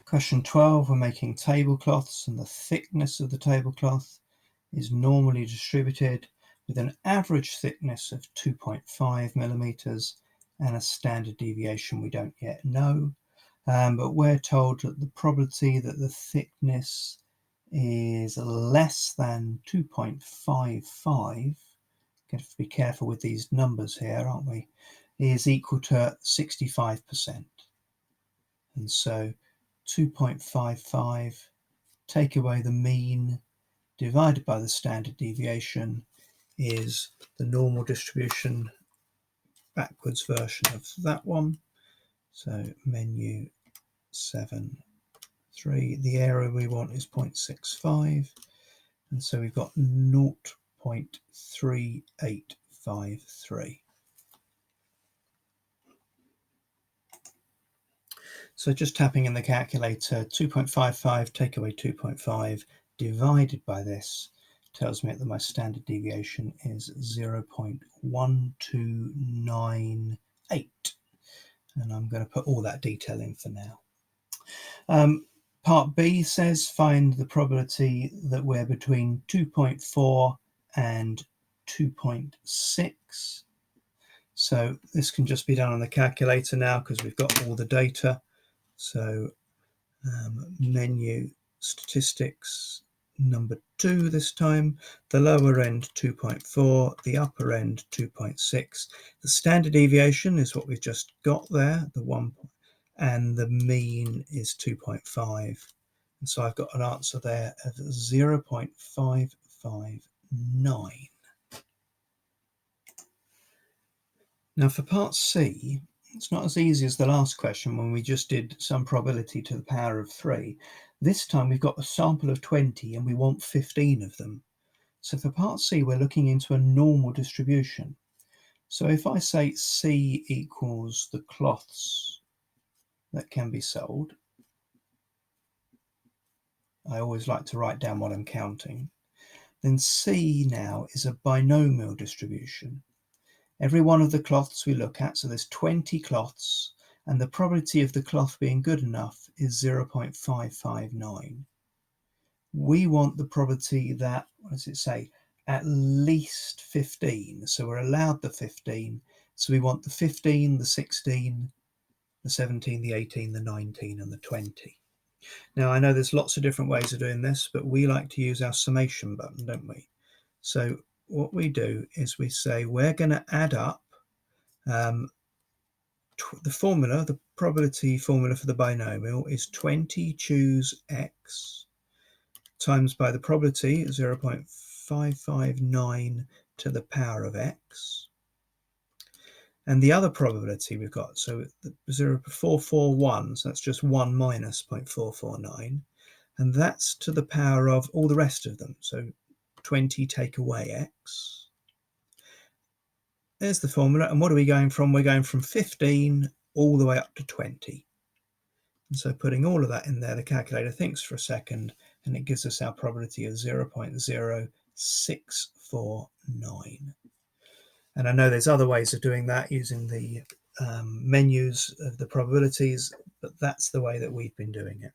Question 12, we're making tablecloths, and the thickness of the tablecloth is normally distributed with an average thickness of 2.5 millimeters and a standard deviation we don't yet know. But we're told that the probability that the thickness is less than 2.55, got to be careful with these numbers here, aren't we, is equal to 65%. And so 2.55, take away the mean, divided by the standard deviation, is the normal distribution backwards version of that one. So menu 7, 3, the area we want is 0.65, and so we've got 0.3853. So just tapping in the calculator, 2.55 take away 2.5 divided by this tells me that my standard deviation is 0.1298. And I'm going to put all that detail in for now. Part B says find the probability that we're between 2.4 and 2.6. So this can just be done on the calculator now because we've got all the data. So menu statistics number 2 this time, the lower end 2.4, the upper end 2.6. The standard deviation is what we've just got there, the 1, and the mean is 2.5. And so I've got an answer there of 0.559. Now for part C, it's not as easy as the last question when we just did some probability to the power of 3. This time we've got a sample of 20 and we want 15 of them. So for part C, we're looking into a normal distribution. So if I say C equals the cloths that can be sold, I always like to write down what I'm counting, then C now is a binomial distribution. Every one of the cloths we look at, so there's 20 cloths, and the probability of the cloth being good enough is 0.559. We want the probability that, what does it say, at least 15. So we're allowed the 15. So we want the 15, the 16, the 17, the 18, the 19, and the 20. Now I know there's lots of different ways of doing this, but we like to use our summation button, don't we? So what we do is we say we're going to add up the formula, the probability formula for the binomial is 20 choose x times by the probability 0.559 to the power of x. And the other probability we've got, so 0.441, so that's just 1 minus 0.449, and that's to the power of all the rest of them. So 20 take away x. There's the formula, and what are we going from? We're going from 15 all the way up to 20. And so putting all of that in there, the calculator thinks for a second, and it gives us our probability of 0.0649. And I know there's other ways of doing that using the menus of the probabilities, but that's the way that we've been doing it.